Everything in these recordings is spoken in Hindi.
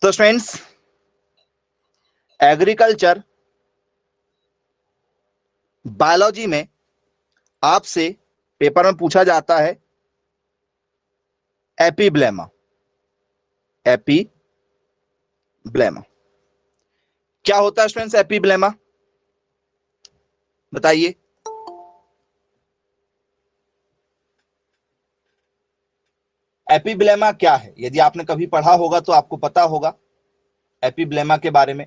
तो स्टूडेंट्स, एग्रीकल्चर बायोलॉजी में आपसे पेपर में पूछा जाता है एपीब्लेमा। एपीब्लेमा क्या होता है स्टूडेंट्स? एपीब्लेमा बताइए। एपीब्लेमा क्या है? यदि आपने कभी पढ़ा होगा तो आपको पता होगा एपीब्लेमा के बारे में।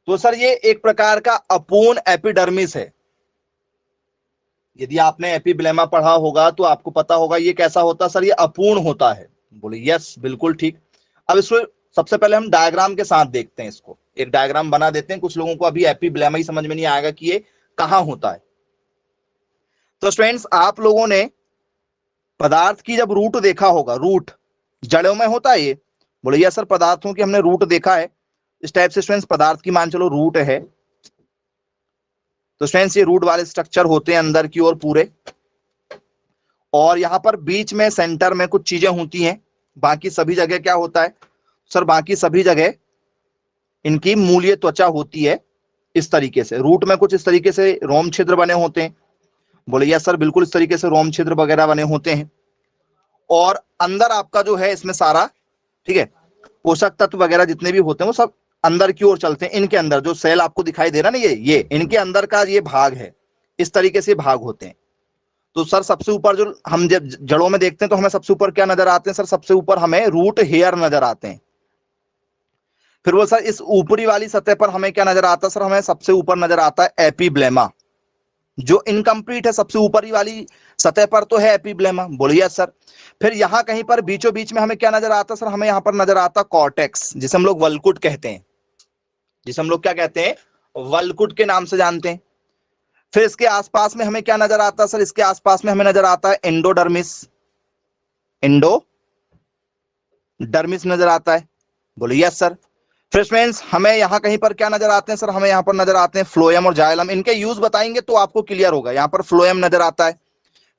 तो सर ये एक प्रकार का अपूर्ण एपिडर्मिस है। यदि आपने एपीब्लेमा पढ़ा होगा तो आपको पता होगा ये कैसा होता है सर, ये अपूर्ण होता है। बोले यस, बिल्कुल ठीक। अब इसको सबसे पहले हम डायग्राम के साथ देखते हैं। इसको एक डायग्राम बना देते हैं। कुछ लोगों को अभी एपीब्लेमा ही समझ में नहीं आएगा कि ये कहां होता है। तो स्टूडेंट्स, आप लोगों ने पदार्थ की जब रूट देखा होगा, रूट जड़ों में होता है ये। बोले यस सर, पदार्थों की हमने रूट देखा है। इस टाइप से स्टूडेंट्स पदार्थ की मान चलो रूट है। तो स्टूडेंट्स ये रूट वाले स्ट्रक्चर होते हैं अंदर की ओर पूरे, और यहां पर बीच में सेंटर में कुछ चीजें होती हैं। बाकी सभी जगह क्या होता है सर? बाकी सभी जगह इनकी मूलीय त्वचा होती है। इस तरीके से रूट में कुछ इस तरीके से रोम छिद्र बने होते हैं। बोले यस सर, बिल्कुल इस तरीके से रोम छिद्र वगैरह बने होते हैं। और अंदर आपका जो है इसमें सारा, ठीक है, पोषक तत्व वगैरह जितने भी होते हैं वो सब अंदर की ओर चलते हैं। इनके अंदर जो सेल आपको दिखाई दे रहा है ना, ये इनके अंदर का ये भाग है। इस तरीके से भाग होते हैं। तो सर सबसे ऊपर जो हम जब जड़ों में देखते हैं तो हमें सबसे ऊपर क्या नजर आते हैं सर? सबसे ऊपर हमें रूट हेयर नजर आते हैं। फिर वो सर इस ऊपरी वाली सतह पर हमें क्या नजर आता है सर? हमें सबसे ऊपर नजर आता है एपीब्लेमा, जो इनकम्प्लीट है। सबसे ऊपरी वाली सतह पर तो है एपीब्लेमा। बोलिए सर। फिर यहां कहीं पर बीचों बीच में हमें क्या नजर आता है सर? हमें यहां पर नजर आता कॉर्टेक्स, जिसे हम लोग वल्कुट कहते हैं। जिसे हम लोग क्या कहते हैं? वल्कुट के नाम से जानते हैं। फिर इसके आसपास में हमें क्या नजर आता है सर? इसके आसपास में हमें नजर आता है एंडोडर्मिस। एंडोडर्मिस नजर आता है। बोलिए यस सर। फिर फ्रेंड्स हमें यहां कहीं पर क्या नजर आते हैं सर? हमें यहां पर नजर आते हैं फ्लोएम और जाइलम। इनके यूज बताएंगे तो आपको क्लियर होगा। यहां पर फ्लोएम नजर आता है।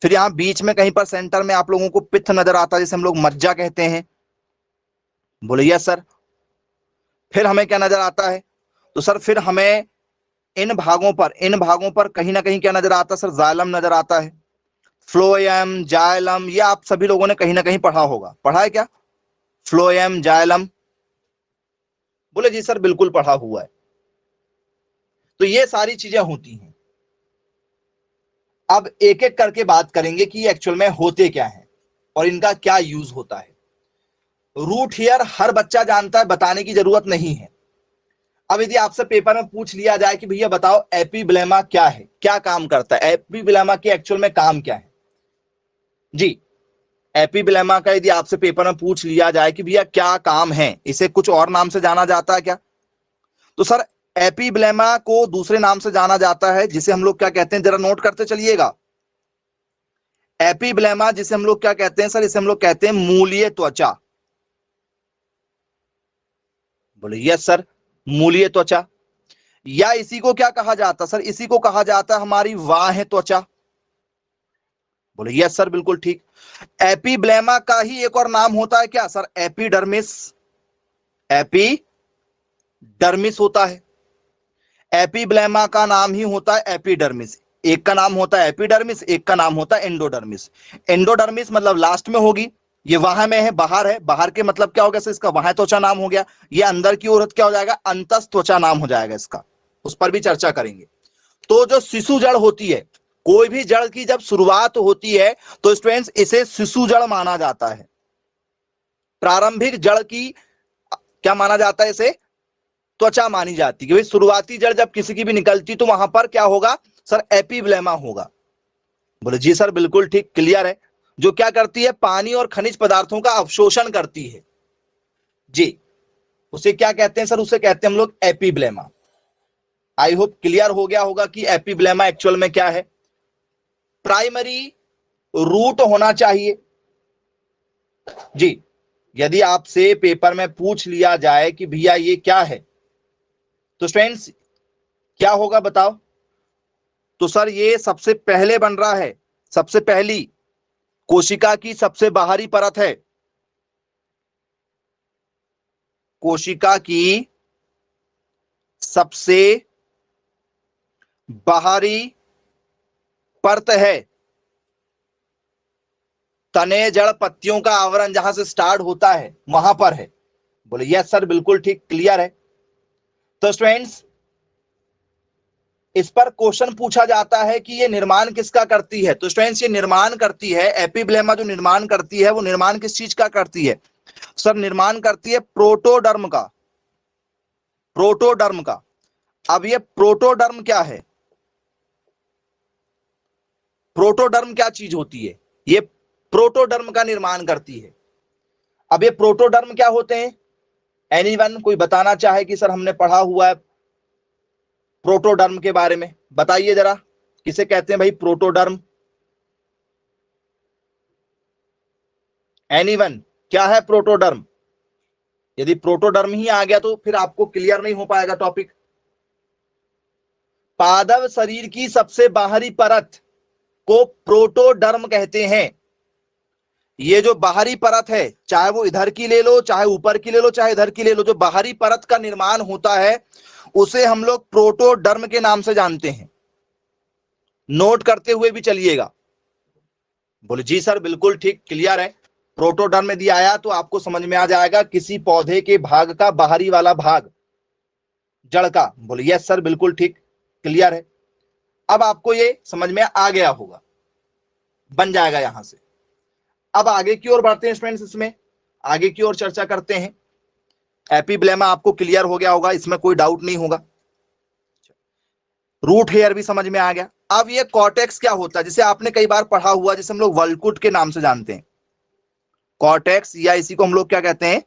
फिर यहां बीच में कहीं पर सेंटर में आप लोगों को पित्त नजर आता है, जिसे हम लोग मज्जा कहते हैं। बोलिए यस सर। फिर हमें क्या नजर आता है? तो सर फिर हमें इन भागों पर कहीं ना कहीं क्या नजर आता है सर? जाइलम नजर आता है। फ्लोएम, जाइलम, ये आप सभी लोगों ने कहीं ना कहीं पढ़ा होगा। पढ़ा है क्या फ्लोएम, जाइलम? बोले जी सर, बिल्कुल पढ़ा हुआ है। तो ये सारी चीजें होती हैं। अब एक एक करके बात करेंगे कि एक्चुअल में होते क्या है और इनका क्या यूज होता है। रूट हेयर हर बच्चा जानता है, बताने की जरूरत नहीं है। अब यदि आपसे पेपर में पूछ लिया जाए कि भैया बताओ एपीब्लेमा क्या है, क्या काम करता है, एपीब्लेमा के एक्चुअल में काम क्या है जी? एपीब्लेमा का यदि आपसे पेपर में पूछ लिया जाए कि भैया क्या काम है, इसे कुछ और नाम से जाना जाता है क्या? तो सर एपीब्लेमा को दूसरे नाम से जाना जाता है, जिसे हम लोग क्या कहते हैं, जरा नोट करते चलिएगा। एपीब्लेमा जिसे हम लोग क्या कहते हैं सर? इसे हम लोग कहते हैं मूलीय त्वचा। बोले यस सर, मूलीय त्वचा। या इसी को क्या कहा जाता है सर? इसी को कहा जाता है हमारी बाह्य त्वचा। बोले यस सर, बिल्कुल ठीक। एपीब्लेमा का ही एक और नाम होता है क्या सर? एपीडर्मिस। एपीडर्मिस होता है। एपीब्लेमा का नाम ही होता है एपीडर्मिस। एक का नाम होता है एपीडर्मिस, एक का नाम होता है एंडोडर्मिस। एंडोडर्मिस मतलब लास्ट में होगी, ये वहां में है, बाहर है। बाहर के मतलब क्या होगा सर? इसका बाह्य त्वचा नाम हो गया। ये अंदर की ओर क्या हो जाएगा? अंतस त्वचा नाम हो जाएगा इसका। उस पर भी चर्चा करेंगे। तो जो शिशु जड़ होती है, कोई भी जड़ की जब शुरुआत होती है तो स्टूडेंट्स इसे शिशु जड़ माना जाता है। प्रारंभिक जड़ की क्या माना जाता है? इसे त्वचा मानी जाती है। शुरुआती जड़ जब किसी की भी निकलती तो वहां पर क्या होगा सर? एपीब्लेमा होगा। बोले जी सर, बिल्कुल ठीक, क्लियर है। जो क्या करती है? पानी और खनिज पदार्थों का अवशोषण करती है जी। उसे क्या कहते हैं सर? उसे कहते हैं हम लोग एपीब्लेमा। आई होप क्लियर हो गया होगा कि एपीब्लेमा एक्चुअल में क्या है। प्राइमरी रूट होना चाहिए जी। यदि आपसे पेपर में पूछ लिया जाए कि भैया ये क्या है, तो स्टूडेंट्स क्या होगा बताओ? तो सर ये सबसे पहले बन रहा है, सबसे पहली कोशिका की सबसे बाहरी परत है। कोशिका की सबसे बाहरी परत है, तने जड़ पत्तियों का आवरण जहां से स्टार्ट होता है वहां पर है। बोले यस सर, बिल्कुल ठीक, क्लियर है। तो स्टूडेंट्स, इस पर क्वेश्चन पूछा जाता है कि ये निर्माण किसका करती है। तो स्टूडेंट्स, ये निर्माण करती है, एपिब्लेमा जो निर्माण करती है वो निर्माण किस चीज का करती है सर? निर्माण करती है प्रोटोडर्म का, प्रोटोडर्म का। अब ये प्रोटोडर्म क्या है? प्रोटोडर्म क्या चीज होती है? ये प्रोटोडर्म का निर्माण करती है। अब ये प्रोटोडर्म क्या होते हैं? एनीवन कोई बताना चाहे कि सर हमने पढ़ा हुआ है प्रोटोडर्म के बारे में, बताइए जरा, किसे कहते हैं भाई प्रोटोडर्म? एनीवन, क्या है प्रोटोडर्म? यदि प्रोटोडर्म ही आ गया तो फिर आपको क्लियर नहीं हो पाएगा टॉपिक। पादप शरीर की सबसे बाहरी परत को प्रोटोडर्म कहते हैं। ये जो बाहरी परत है, चाहे वो इधर की ले लो, चाहे ऊपर की ले लो, चाहे इधर की ले लो, जो बाहरी परत का निर्माण होता है उसे हम लोग प्रोटोडर्म के नाम से जानते हैं। नोट करते हुए भी चलिएगा। बोले जी सर, बिल्कुल ठीक, क्लियर है। प्रोटोडर्म यदि आया तो आपको समझ में आ जाएगा किसी पौधे के भाग का बाहरी वाला भाग, जड़ का। बोले यस सर, बिल्कुल ठीक, क्लियर है। अब आपको ये समझ में आ गया होगा, बन जाएगा यहां से। अब आगे की ओर बढ़ते हैं स्टूडेंट्स, इसमें आगे की ओर चर्चा करते हैं। एपिब्लेमा आपको क्लियर हो गया होगा, इसमें कोई डाउट नहीं होगा। रूट हेयर भी समझ में आ गया। अब ये कॉर्टेक्स क्या होता है, जिसे आपने कई बार पढ़ा हुआ, जिसे हम लोग वल्कुट के नाम से जानते हैं। कॉर्टेक्स, या इसी को हम लोग क्या कहते हैं?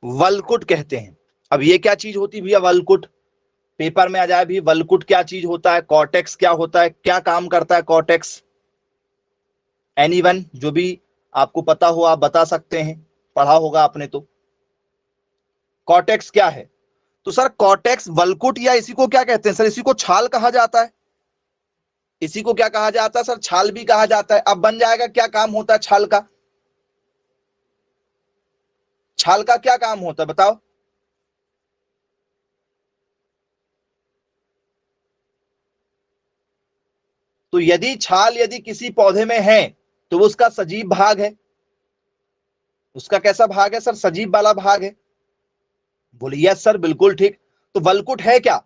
वल्कुट कहते हैं। अब ये क्या चीज होती है भैया वल्कुट? पेपर में आ जाए भी, वल्कुट क्या चीज होता है, कॉर्टेक्स क्या होता है, क्या काम करता है कॉर्टेक्स? एनीवन जो भी आपको पता हो आप बता सकते हैं, पढ़ा होगा आपने तो। कॉर्टेक्स क्या है? तो सर कॉर्टेक्स, वल्कुट, या इसी को क्या कहते हैं सर? इसी को छाल कहा जाता है। इसी को क्या कहा जाता है सर? छाल भी कहा जाता है। अब बन जाएगा, क्या काम होता है छाल का? छाल का क्या काम होता है बताओ? तो यदि छाल यदि किसी पौधे में है तो वो उसका सजीव भाग है। उसका कैसा भाग है सर? सजीव वाला भाग है। बोलिए यस सर, बिल्कुल ठीक। तो वल्कुट है क्या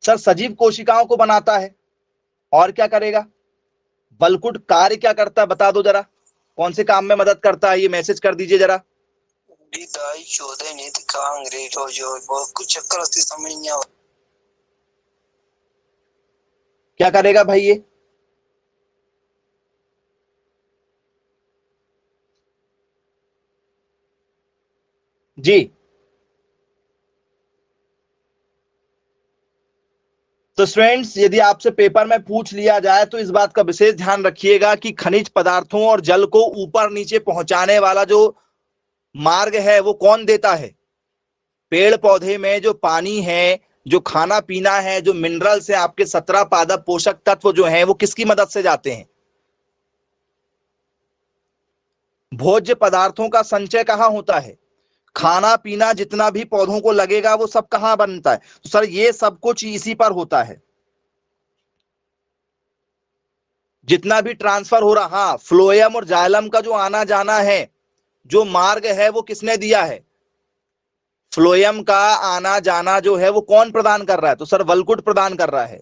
सर? सजीव कोशिकाओं को बनाता है। और क्या करेगा वल्कुट? कार्य क्या करता है बता दो जरा, कौन से काम में मदद करता है? ये मैसेज कर दीजिए जरा। क्या करेगा भाई ये? जी, तो स्टूडेंट्स, यदि आपसे पेपर में पूछ लिया जाए तो इस बात का विशेष ध्यान रखिएगा कि खनिज पदार्थों और जल को ऊपर नीचे पहुंचाने वाला जो मार्ग है वो कौन देता है? पेड़ पौधे में जो पानी है, जो खाना पीना है, जो मिनरल्स है, आपके 17 पादप पोषक तत्व जो हैं वो किसकी मदद से जाते हैं? भोज्य पदार्थों का संचय कहां होता है? खाना पीना जितना भी पौधों को लगेगा वो सब कहां बनता है? तो सर ये सब कुछ इसी पर होता है। जितना भी ट्रांसफर हो रहा, हाँ, फ्लोएम और जाइलम का जो आना जाना है, जो मार्ग है वो किसने दिया है? फ्लोएम का आना जाना जो है वो कौन प्रदान कर रहा है? तो सर वल्कुट प्रदान कर रहा है।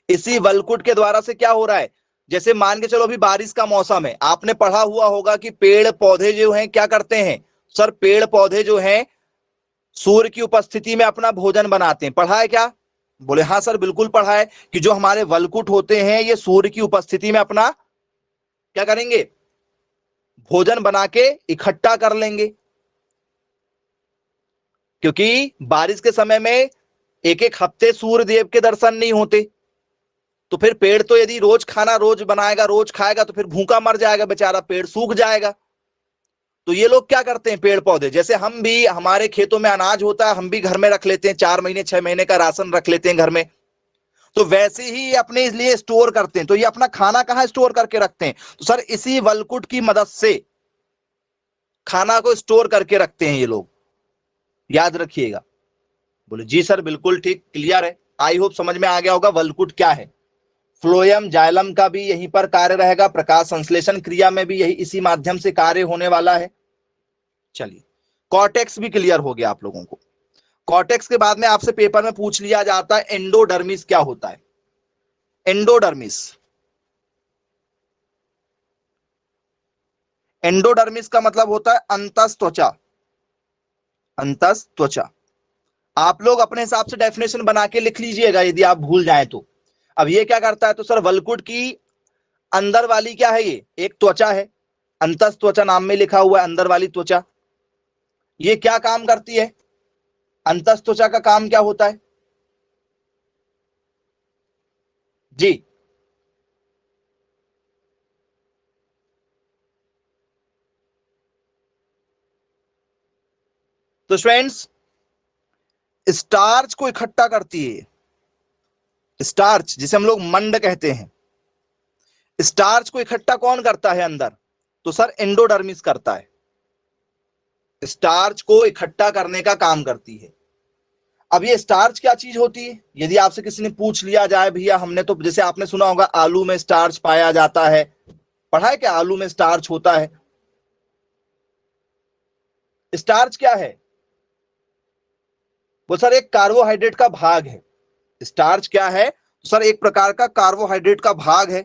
इसी वल्कुट के द्वारा से क्या हो रहा है? जैसे मान के चलो अभी बारिश का मौसम है, आपने पढ़ा हुआ होगा कि पेड़ पौधे जो हैं क्या करते हैं सर? पेड़ पौधे जो हैं सूर्य की उपस्थिति में अपना भोजन बनाते हैं। पढ़ा है क्या? बोले हाँ सर, बिल्कुल पढ़ा है कि जो हमारे वल्कुट होते हैं ये सूर्य की उपस्थिति में अपना क्या करेंगे? भोजन बना के इकट्ठा कर लेंगे। क्योंकि बारिश के समय में एक एक हफ्ते सूर्य देव के दर्शन नहीं होते, तो फिर पेड़ तो यदि रोज खाना रोज बनाएगा, रोज खाएगा, तो फिर भूखा मर जाएगा बेचारा, पेड़ सूख जाएगा। तो ये लोग क्या करते हैं, पेड़ पौधे, जैसे हम भी, हमारे खेतों में अनाज होता है, हम भी घर में रख लेते हैं, 4 महीने 6 महीने का राशन रख लेते हैं घर में, तो वैसे ही ये अपने इसलिए स्टोर करते हैं। तो ये अपना खाना कहां स्टोर करके रखते हैं? तो सर इसी वल्कुट की मदद से खाना को स्टोर करके रखते हैं ये लोग। याद रखिएगा। बोले जी सर बिल्कुल ठीक, क्लियर है। आई होप समझ में आ गया होगा वल्कुट क्या है। फ्लोएम जाइलम का भी यहीं पर कार्य रहेगा, प्रकाश संश्लेषण क्रिया में भी यही इसी माध्यम से कार्य होने वाला है। चलिए, कॉर्टेक्स भी क्लियर हो गया आप लोगों को। कॉर्टेक्स के बाद में आपसे पेपर में पूछ लिया जाता है एंडोडर्मिस क्या होता है। एंडोडर्मिस, एंडोडर्मिस का मतलब होता है अंतस त्वचा। अंतस त्वचा, आप लोग अपने हिसाब से डेफिनेशन बना के लिख लीजिएगा यदि आप भूल जाएं तो। अब ये क्या करता है, तो सर वल्कुट की अंदर वाली क्या है, ये एक त्वचा है, अंतस त्वचा नाम में लिखा हुआ है, अंदर वाली त्वचा। ये क्या काम करती है, अंतस त्वचा का काम क्या होता है जी। तो स्टूडेंट्स, स्टार्च को इकट्ठा करती है। स्टार्च जिसे हम लोग मंड कहते हैं, स्टार्च को इकट्ठा कौन करता है अंदर, तो सर एंडोडर्मिस करता है। स्टार्च को इकट्ठा करने का काम करती है। अब ये स्टार्च क्या चीज होती है, यदि आपसे किसी ने पूछ लिया जाए भैया हमने तो, जैसे आपने सुना होगा आलू में स्टार्च पाया जाता है, पढ़ा है क्या आलू में स्टार्च होता है। स्टार्च क्या है, वो सर एक कार्बोहाइड्रेट का भाग है। स्टार्च क्या है, सर एक प्रकार का कार्बोहाइड्रेट का भाग है।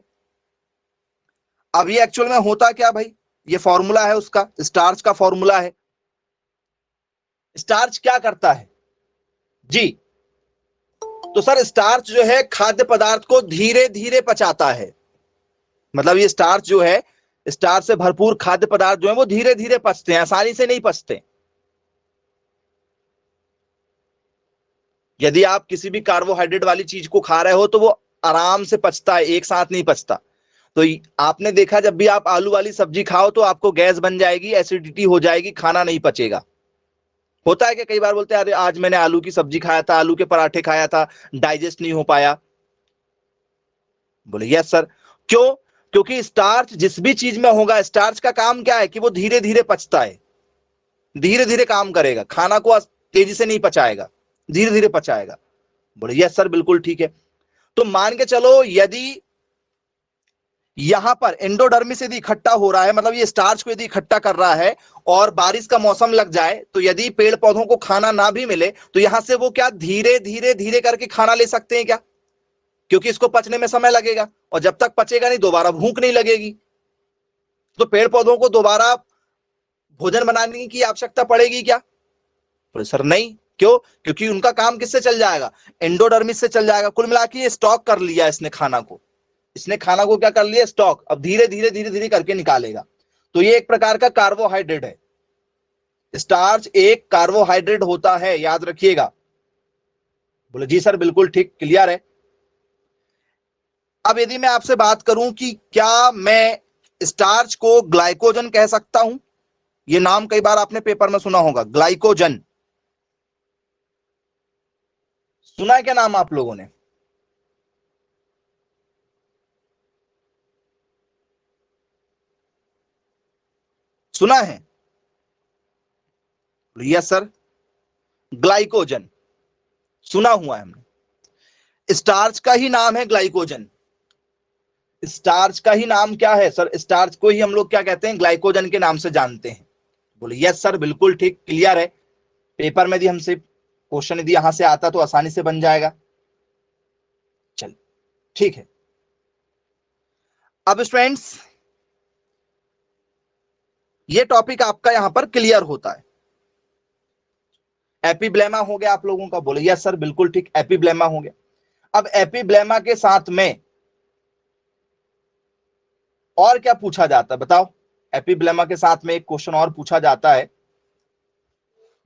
अब ये एक्चुअल में होता क्या भाई, ये फॉर्मूला है उसका, स्टार्च का फॉर्मूला है। स्टार्च क्या करता है जी, तो सर स्टार्च जो है खाद्य पदार्थ को धीरे धीरे पचाता है। मतलब ये स्टार्च जो है, स्टार्च से भरपूर खाद्य पदार्थ जो है वो धीरे धीरे पचते हैं, आसानी से नहीं पचते। यदि आप किसी भी कार्बोहाइड्रेट वाली चीज को खा रहे हो तो वो आराम से पचता है, एक साथ नहीं पचता। तो आपने देखा जब भी आप आलू वाली सब्जी खाओ तो आपको गैस बन जाएगी, एसिडिटी हो जाएगी, खाना नहीं पचेगा। होता है कि कई बार बोलते हैं अरे आज मैंने आलू की सब्जी खाया था, आलू के पराठे खाया था, डाइजेस्ट नहीं हो पाया। बोले यस सर, क्यों, क्योंकि स्टार्च जिस भी चीज में होगा, स्टार्च का काम क्या है कि वो धीरे धीरे पचता है, धीरे धीरे काम करेगा, खाना को तेजी से नहीं पचाएगा, धीरे धीरे पचाएगा। बोले यस सर बिल्कुल ठीक है। तो मान के चलो यदि यहां पर एंडोडर्मिस यदि इकट्ठा हो रहा है, मतलब ये स्टार्च को यदि इकट्ठा कर रहा है, और बारिश का मौसम लग जाए तो यदि पेड़ पौधों को खाना ना भी मिले तो यहां से वो क्या धीरे धीरे धीरे करके खाना ले सकते हैं क्या, क्योंकि इसको पचने में समय लगेगा, और जब तक पचेगा नहीं दोबारा भूख नहीं लगेगी। तो पेड़ पौधों को दोबारा भोजन बनाने की आवश्यकता पड़ेगी क्या, तो सर नहीं। क्यों, क्योंकि उनका काम किससे चल जाएगा, एंडोडर्मिस से चल जाएगा। कुल मिला के ये स्टॉक कर लिया इसने खाना को, इसने खाना को क्या कर लिया, स्टॉक, अब धीरे धीरे धीरे धीरे करके निकालेगा। तो ये एक प्रकार का कार्बोहाइड्रेट है, स्टार्च एक कार्बोहाइड्रेट होता है, याद रखिएगा। बोले जी सर बिल्कुल ठीक, क्लियर है। अब यदि मैं आपसे बात करूं कि क्या मैं स्टार्च को ग्लाइकोजन कह सकता हूं, ये नाम कई बार आपने पेपर में सुना होगा, ग्लाइकोजन। सुना है क्या नाम आप लोगों ने, सुना है, यस सर, ग्लाइकोजन सुना हुआ है हमने। स्टार्च का ही नाम है ग्लाइकोजन। स्टार्च का ही नाम क्या है सर, स्टार्च को ही हम लोग क्या कहते हैं, ग्लाइकोजन के नाम से जानते हैं। बोले यस सर बिल्कुल ठीक, क्लियर है। पेपर में यदि हमसे क्वेश्चन यदि यहां से आता तो आसानी से बन जाएगा। चल ठीक है। अब स्टूडेंट्स, ये टॉपिक आपका यहां पर क्लियर होता है। एपिब्लेमा हो गया आप लोगों का, बोले यस सर बिल्कुल ठीक, एपिब्लेमा हो गया। अब एपिब्लेमा के साथ में और क्या पूछा जाता है बताओ, एपिब्लेमा के साथ में एक क्वेश्चन और पूछा जाता है।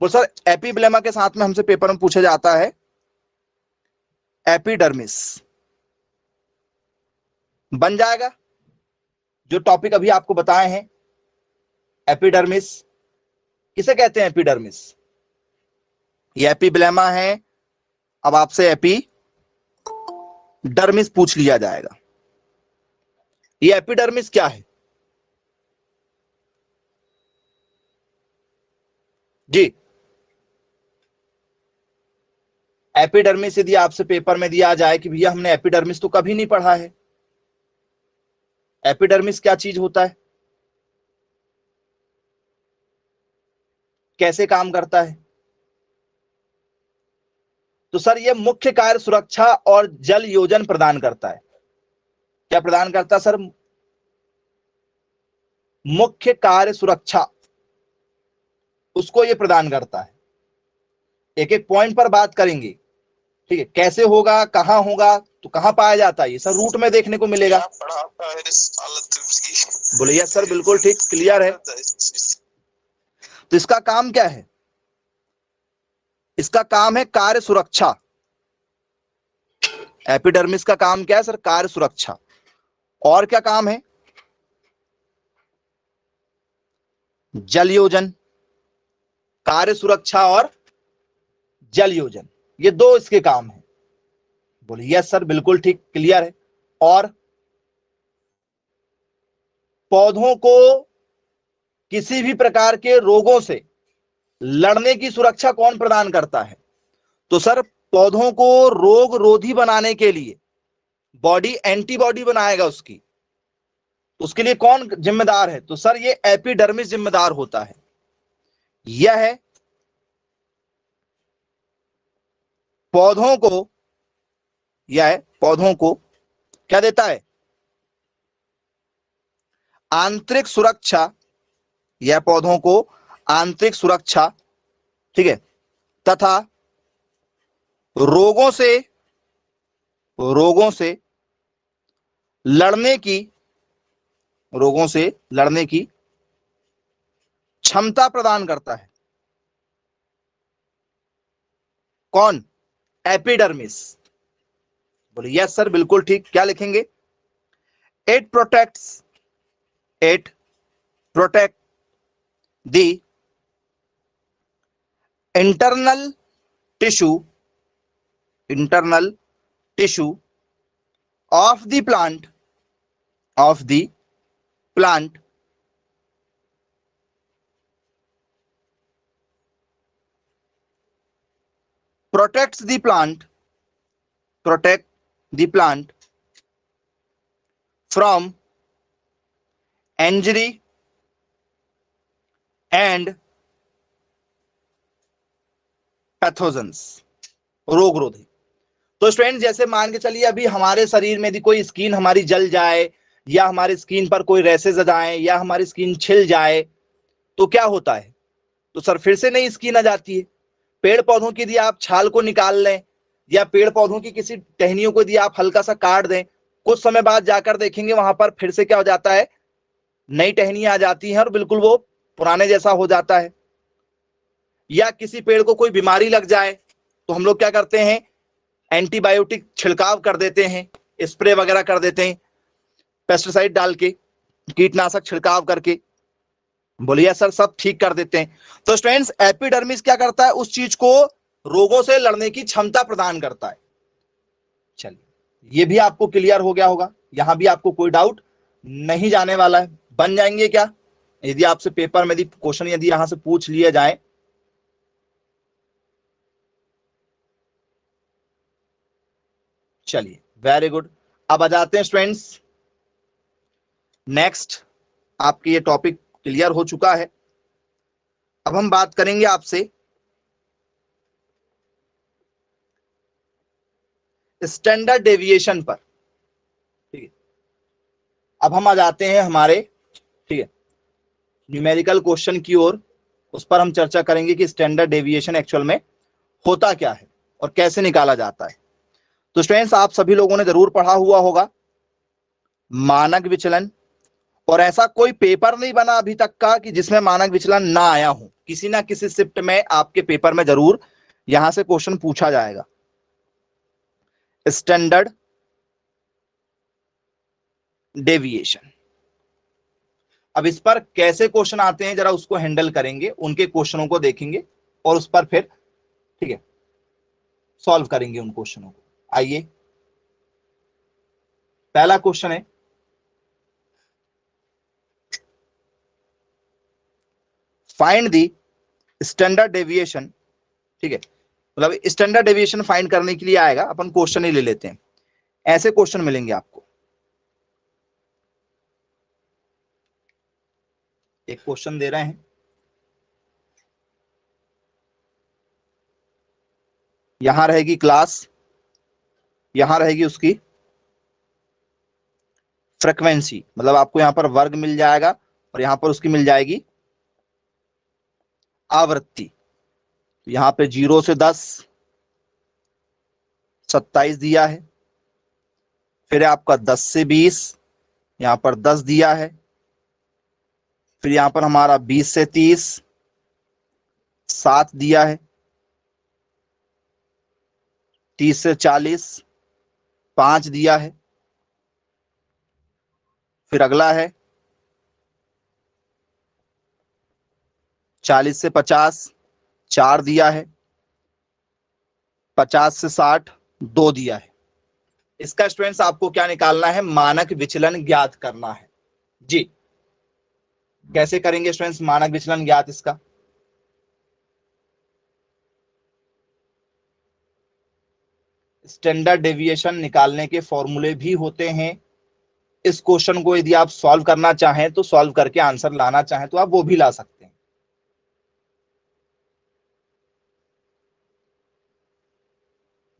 वो सर एपिब्लेमा के साथ में हमसे पेपर में पूछा जाता है एपिडर्मिस, बन जाएगा। जो टॉपिक अभी आपको बताए हैं एपिडर्मिस, किसे कहते हैं एपिडर्मिस, ये एपिब्लेमा है। अब आपसे एपिडर्मिस पूछ लिया जाएगा, ये एपिडर्मिस क्या है जी। एपिडर्मिस यदि आपसे पेपर में दिया जाए कि भैया हमने एपिडर्मिस तो कभी नहीं पढ़ा है, एपिडर्मिस क्या चीज होता है, कैसे काम करता है, तो सर ये मुख्य कार्य सुरक्षा और जल योजन प्रदान करता है। क्या प्रदान करता है सर? मुख्य कार्य सुरक्षा, उसको ये प्रदान करता है। एक एक पॉइंट पर बात करेंगे, ठीक है, कैसे होगा, कहां होगा, तो कहां पाया जाता है ये सर? रूट में देखने को मिलेगा। बोलिए सर, बिल्कुल ठीक, क्लियर है। तो इसका काम क्या है? इसका काम है कार्य सुरक्षा। एपिडर्मिस का काम क्या है सर? कार्य सुरक्षा। और क्या काम है? जल योजन। कार्य सुरक्षा और जल योजन, ये दो इसके काम है। बोलिए यस सर, बिल्कुल ठीक, क्लियर है। और पौधों को किसी भी प्रकार के रोगों से लड़ने की सुरक्षा कौन प्रदान करता है? तो सर पौधों को रोग रोधी बनाने के लिए बॉडी एंटीबॉडी बनाएगा उसकी, उसके लिए कौन जिम्मेदार है? तो सर ये एपिडर्मिस जिम्मेदार होता है। यह है पौधों को, यह है पौधों को क्या देता है? आंतरिक सुरक्षा। यह पौधों को आंतरिक सुरक्षा, ठीक है, तथा रोगों से, रोगों से लड़ने की, रोगों से लड़ने की क्षमता प्रदान करता है। कौन? एपिडर्मिस। बोलिए यस सर, बिल्कुल ठीक। क्या लिखेंगे? It protects, it protect the internal tissue, internal tissue of the plant, of the plant protects the plant, protect the plant from injury and pathogens, रोग रोधी। तो स्टूडेंट जैसे मान के चलिए अभी हमारे शरीर में यदि कोई स्किन हमारी जल जाए, या हमारी स्किन पर कोई रैसेज आ जाए, या हमारी स्किन छिल जाए, तो क्या होता है? तो सर फिर से नई स्किन आ जाती है। पेड़ पौधों की यदि आप छाल को निकाल लें, या पेड़ पौधों की किसी टहनियों को यदि आप हल्का सा काट दें, कुछ समय बाद जाकर देखेंगे वहां पर फिर से क्या हो जाता है? नई टहनियां आ जाती हैं और बिल्कुल वो पुराने जैसा हो जाता है। या किसी पेड़ को कोई बीमारी लग जाए तो हम लोग क्या करते हैं? एंटीबायोटिक छिड़काव कर देते हैं, स्प्रे वगैरह कर देते हैं, पेस्टिसाइड डाल के, कीटनाशक छिड़काव करके। बोलिए सर, सब ठीक कर देते हैं। तो स्टूडेंट्स एपिडर्मिस क्या करता है? उस चीज को, रोगों से लड़ने की क्षमता प्रदान करता है। चलिए ये भी आपको क्लियर हो गया होगा, यहां भी आपको कोई डाउट नहीं जाने वाला है। बन जाएंगे क्या? यदि आपसे पेपर में यदि क्वेश्चन यदि यहां से पूछ लिए जाए, चलिए वेरी गुड। अब आ जाते हैं स्टूडेंट्स नेक्स्ट। आपके ये टॉपिक क्लियर हो चुका है। अब हम बात करेंगे आपसे स्टैंडर्ड डेविएशन पर, ठीक है। अब हम आ जाते हैं हमारे, ठीक है, न्यूमेरिकल क्वेश्चन की ओर। उस पर हम चर्चा करेंगे कि स्टैंडर्ड डेविएशन एक्चुअल में होता क्या है और कैसे निकाला जाता है। तो स्टूडेंट्स आप सभी लोगों ने जरूर पढ़ा हुआ होगा मानक विचलन, और ऐसा कोई पेपर नहीं बना अभी तक का कि जिसमें मानक विचलन ना आया हो। किसी ना किसी शिफ्ट में आपके पेपर में जरूर यहां से क्वेश्चन पूछा जाएगा। स्टैंडर्ड डेविएशन, अब इस पर कैसे क्वेश्चन आते हैं जरा उसको हैंडल करेंगे, उनके क्वेश्चनों को देखेंगे और उस पर फिर, ठीक है, सॉल्व करेंगे उन क्वेश्चनों को। आइए पहला क्वेश्चन है, फाइंड द स्टैंडर्ड डेविएशन, ठीक है, मतलब स्टैंडर्ड डेविएशन फाइंड करने के लिए आएगा, अपन क्वेश्चन ही ले लेते हैं। ऐसे क्वेश्चन मिलेंगे आपको। एक क्वेश्चन दे रहे हैं, यहां रहेगी क्लास, यहां रहेगी उसकी फ्रीक्वेंसी, मतलब आपको यहां पर वर्ग मिल जाएगा और यहां पर उसकी मिल जाएगी आवृत्ति। यहां पे 0 से 10 27 दिया है, फिर आपका 10 से 20, यहां पर 10 दिया है, फिर यहां पर हमारा 20 से 30 7 दिया है, 30 से 40 5 दिया है, फिर अगला है 40 से 50 4 दिया है, 50 से 60 2 दिया है। इसका स्टूडेंट्स आपको क्या निकालना है, मानक विचलन ज्ञात करना है। जी, कैसे करेंगे स्टूडेंट्स मानक विचलन ज्ञात इसका? स्टैंडर्ड डेविएशन निकालने के फॉर्मूले भी होते हैं। इस क्वेश्चन को यदि आप सॉल्व करना चाहें तो सॉल्व करके आंसर लाना चाहें तो आप वो भी ला सकते हैं।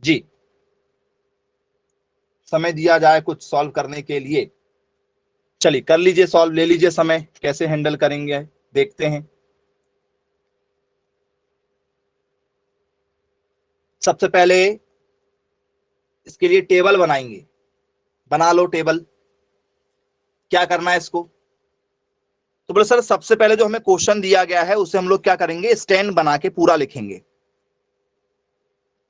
जी, समय दिया जाए कुछ सॉल्व करने के लिए, चलिए कर लीजिए सॉल्व, ले लीजिए समय, कैसे हैंडल करेंगे देखते हैं। सबसे पहले इसके लिए टेबल बनाएंगे, बना लो टेबल। क्या करना है इसको, तो बोले सर सबसे पहले जो हमें क्वेश्चन दिया गया है उसे हम लोग क्या करेंगे, स्टैंड बना के पूरा लिखेंगे।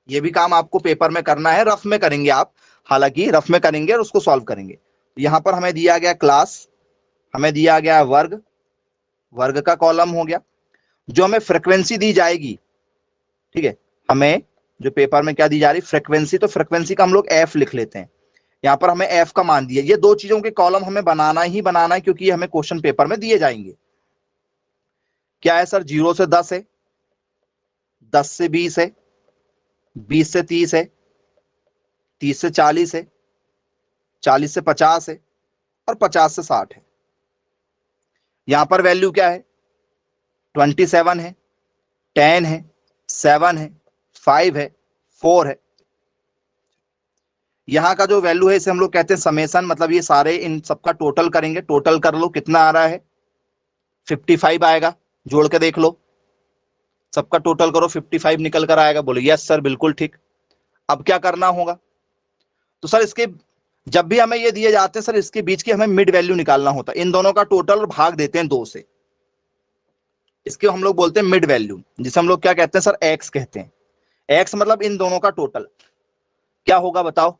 ये भी काम आपको पेपर में करना है, रफ में करेंगे आप, हालांकि रफ में करेंगे और उसको सॉल्व करेंगे। यहां पर हमें दिया गया क्लास, हमें दिया गया वर्ग, वर्ग का कॉलम हो गया। जो हमें फ्रीक्वेंसी दी जाएगी, ठीक है, हमें जो पेपर में क्या दी जा रही फ्रीक्वेंसी, तो फ्रीक्वेंसी का हम लोग एफ लिख लेते हैं। यहां पर हमें एफ का मान दिया, ये दो चीजों के कॉलम हमें बनाना ही बनाना है क्योंकि ये हमें क्वेश्चन पेपर में दिए जाएंगे। क्या है सर, 0 से 10 है, 10 से 20 है, 20 से 30 है, 30 से 40 है, 40 से 50 है और 50 से 60 है। यहां पर वैल्यू क्या है, 27 है, 10 है, 7 है, 5 है, 4 है। यहां का जो वैल्यू है इसे हम लोग कहते हैं समेशन, मतलब ये सारे इन सबका टोटल करेंगे, टोटल कर लो कितना आ रहा है, 55 आएगा, जोड़ के देख लो, सबका टोटल करो 55 निकल कर आएगा। बोलो यस सर बिल्कुल ठीक। अब क्या करना होगा, तो सर इसके जब भी हमें ये दिए जाते हैं सर, इसके बीच की हमें मिड वैल्यू निकालना होता है। इन दोनों का टोटल भाग देते हैं 2 से, इसके हम लोग बोलते हैं मिड वैल्यू, जिसे हम लोग क्या कहते हैं सर, एक्स कहते हैं। एक्स मतलब इन दोनों का टोटल क्या होगा बताओ।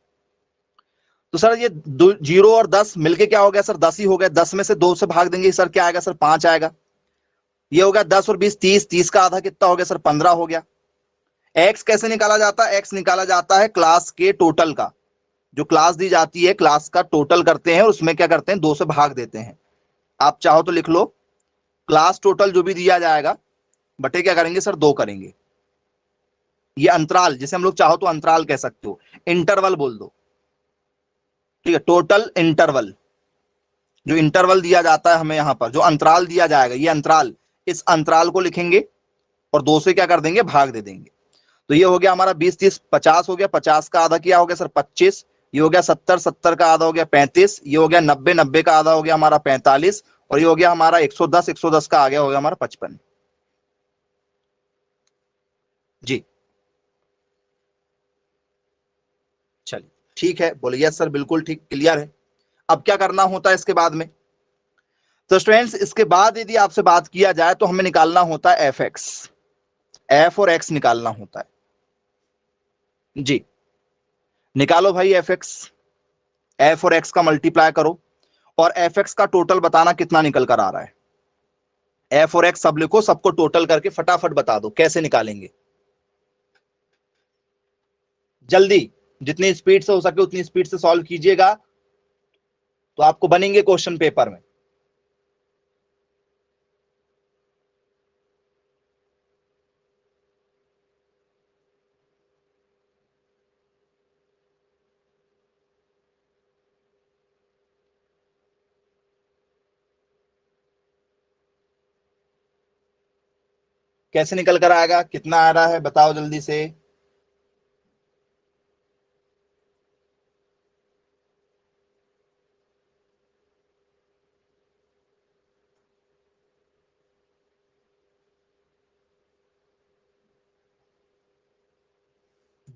तो सर ये 0 और 10 मिलके क्या हो गया सर, 10 ही हो गया। 10 में से 2 से भाग देंगे सर, क्या आएगा सर, 5 आएगा। ये हो गया 10 और 20 30, 30 का आधा कितना हो गया सर, 15 हो गया। एक्स कैसे निकाला जाता है, एक्स निकाला जाता है क्लास के टोटल का, जो क्लास दी जाती है क्लास का टोटल करते हैं और उसमें क्या करते हैं 2 से भाग देते हैं। आप चाहो तो लिख लो, क्लास टोटल जो भी दिया जाएगा बटे क्या करेंगे सर, 2 करेंगे। ये अंतराल, जिसे हम लोग चाहो तो अंतराल कह सकते हो, इंटरवल बोल दो, ठीक है, टोटल इंटरवल। जो इंटरवल दिया जाता है हमें यहां पर, जो अंतराल दिया जाएगा ये अंतराल, इस अंतराल को लिखेंगे और 2 से क्या कर देंगे, भाग दे देंगे। तो ये हो गया हमारा 20 30 50 हो गया, 50 का आधा क्या हो गया सर 25, ये हो गया 70 70 का आधा हो गया 35, ये हो गया 90 90 का आधा हो गया हमारा 45, और ये हो गया हमारा 110 110 का आ गया हो गया हमारा 55। जी चलिए ठीक है, बोलिए यस सर बिल्कुल ठीक, क्लियर है। अब क्या करना होता है इसके बाद में, तो स्टूडेंट्स इसके बाद यदि आपसे बात किया जाए तो हमें निकालना होता है एफ एक्स, एफ और एक्स निकालना होता है। जी निकालो भाई एफ एक्स, एफ और एक्स का मल्टीप्लाई करो और एफ एक्स का टोटल बताना कितना निकल कर आ रहा है। एफ और एक्स सब लिखो, सबको टोटल करके फटाफट बता दो कैसे निकालेंगे, जल्दी, जितनी स्पीड से हो सके उतनी स्पीड से सॉल्व कीजिएगा तो आपको बनेंगे क्वेश्चन पेपर में। कैसे निकल कर आएगा, कितना आ रहा है बताओ जल्दी से।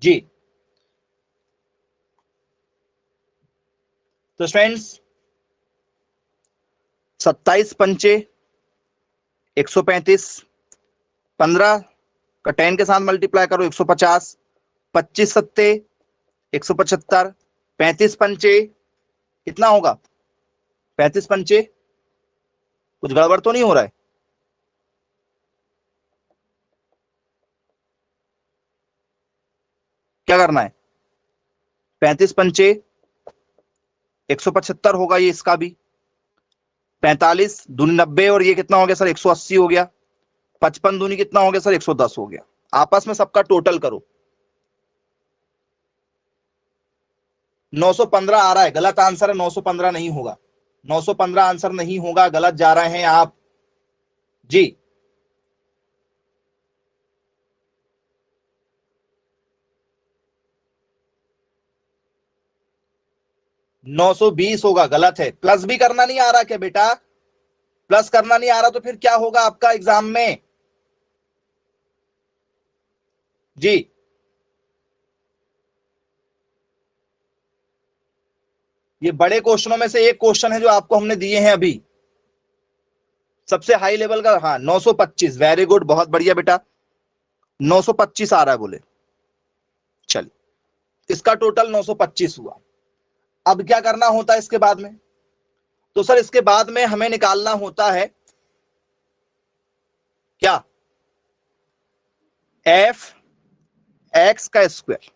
जी तो फ्रेंड्स, 27 पंचे 135, 15 का 10 के साथ मल्टीप्लाई करो 150, 25 सत्ते 175, 35 पंचे कितना होगा, 35 पंचे, कुछ गड़बड़ तो नहीं हो रहा है। क्या करना है, 35 पंचे 175 होगा ये, इसका भी 45 दूनी 90, और ये कितना हो गया सर 180 हो गया। 55 दूनी कितना हो गया सर 110 हो गया। आपस में सबका टोटल करो, 915 आ रहा है, गलत आंसर है, 915 नहीं होगा, 915 आंसर नहीं होगा, गलत जा रहे हैं आप जी। 920 होगा, गलत है। प्लस भी करना नहीं आ रहा क्या बेटा, प्लस करना नहीं आ रहा तो फिर क्या होगा आपका एग्जाम में जी। ये बड़े क्वेश्चनों में से एक क्वेश्चन है जो आपको हमने दिए हैं अभी, सबसे हाई लेवल का। हाँ 925, वेरी गुड, बहुत बढ़िया बेटा, 925 आ रहा है बोले। चलिए, इसका टोटल 925 हुआ। अब क्या करना होता है इसके बाद में, तो सर इसके बाद में हमें निकालना होता है क्या, एफ एक्स का स्क्वायर,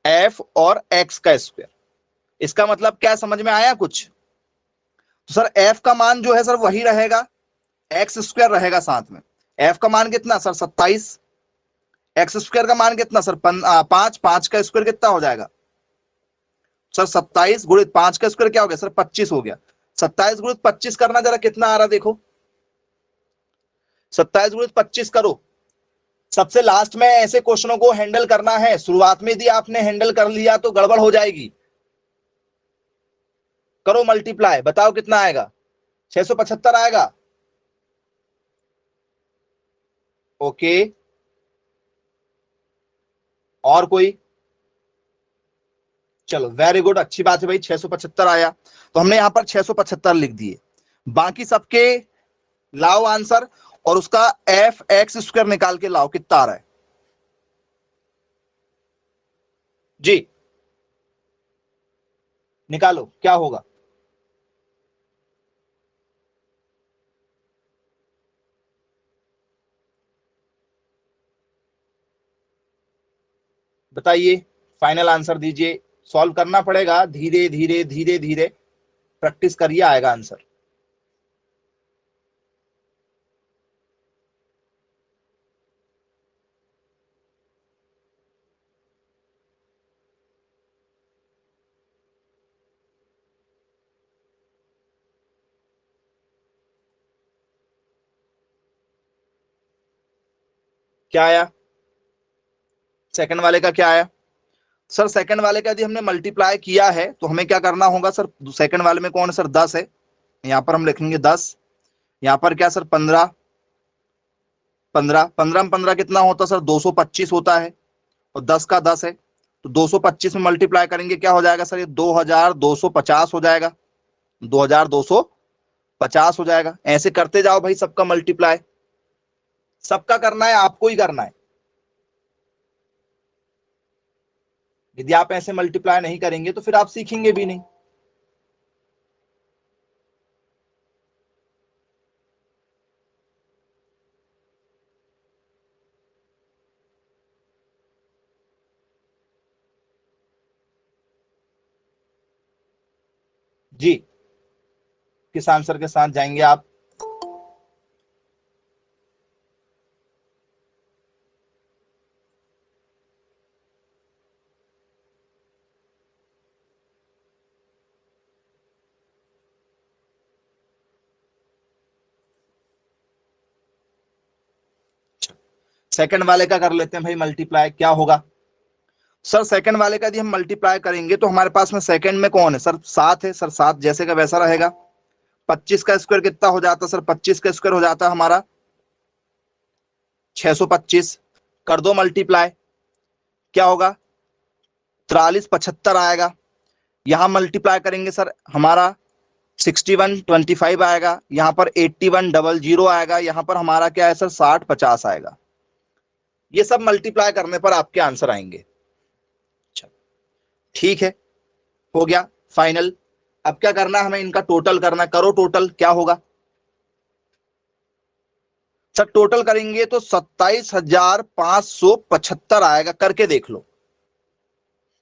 एफ और एक्स का स्क्वायर। इसका मतलब क्या समझ में आया कुछ, तो सर एफ का मान जो है सर वही रहेगा, एक्स स्क्वायर रहेगा साथ में। एफ का मान कितना सर 27, एक्स स्क्वायर का मान कितना सर 5, 5 का स्क्वायर कितना हो जाएगा सर 27 गुणित 5 का स्क्वायर क्या हो गया सर 25 हो गया। 27 गुणित 25 करना जरा कितना आ रहा देखो, 27 गुणित 25 करो। सबसे लास्ट में ऐसे क्वेश्चनों को हैंडल करना है, शुरुआत में यदि आपने हैंडल कर लिया तो गड़बड़ हो जाएगी। करो मल्टीप्लाई, बताओ कितना आएगा, 675 आएगा। ओके, और कोई, चलो वेरी गुड, अच्छी बात है भाई, 675 आया, तो हमने यहां पर 675 लिख दिए। बाकी सबके लाओ आंसर, और उसका एफ एक्स स्क्वायर निकाल के लाओ, कितना आ रहा है जी, निकालो क्या होगा। बताइए, फाइनल आंसर दीजिए। सॉल्व करना पड़ेगा, धीरे धीरे धीरे धीरे प्रैक्टिस करिए, आएगा आंसर। क्या आया, सेकंड वाले का क्या आया सर, सेकंड वाले का यदि हमने मल्टीप्लाई किया है तो हमें क्या करना होगा सर, सेकंड वाले में कौन है सर 10 है, यहां पर हम लिखेंगे 10, यहां पर क्या सर 15, 15, 15 में 15 कितना होता सर 225 होता है, और 10 का 10 है, तो 225 में मल्टीप्लाई करेंगे क्या हो जाएगा सर, ये 2250 हो जाएगा, 2250 हो जाएगा। ऐसे करते जाओ भाई, सबका मल्टीप्लाई, सबका करना है, आपको ही करना है। यदि आप ऐसे मल्टीप्लाई नहीं करेंगे तो फिर आप सीखेंगे भी नहीं जी। किस आंसर के साथ जाएंगे आप, सेकंड वाले का कर लेते हैं भाई मल्टीप्लाई, क्या होगा सर? सेकंड वाले का यदि हम मल्टीप्लाई करेंगे तो हमारे पास में सेकंड में कौन है सर? 7 है सर, 7 जैसे का वैसा रहेगा। 25 का स्क्वायर कितना हो जाता है सर? 25 का स्क्वायर हो जाता है हमारा 625। कर दो मल्टीप्लाई, क्या होगा? 43 75 आएगा। यहां मल्टीप्लाई करेंगे सर हमारा 61 25 आएगा, यहां पर 81 00 आएगा, यहां पर हमारा क्या है सर? 60 50 आएगा। ये सब मल्टीप्लाई करने पर आपके आंसर आएंगे। अच्छा, ठीक है, हो गया फाइनल। अब क्या करना है हमें? इनका टोटल करना है। करो टोटल, क्या होगा सर? टोटल करेंगे तो 27,575 आएगा। करके देख लो,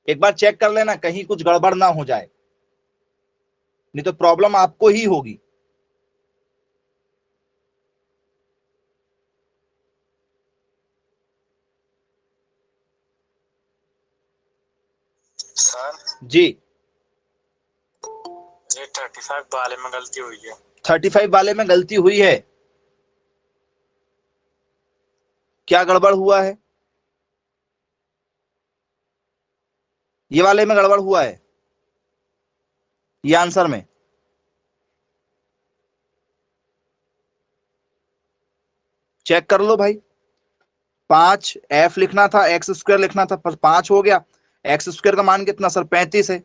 एक बार चेक कर लेना कहीं कुछ गड़बड़ ना हो जाए, नहीं तो प्रॉब्लम आपको ही होगी। सर जी, ये 35 वाले में गलती हुई है। 35 वाले में गलती हुई है? क्या गड़बड़ हुआ है? ये वाले में गड़बड़ हुआ है, ये आंसर में। चेक कर लो भाई। 5 एफ लिखना था, एक्स स्क्वायर लिखना था, 5 हो गया। एक्स स्क्वायर का मान कितना सर? 35 है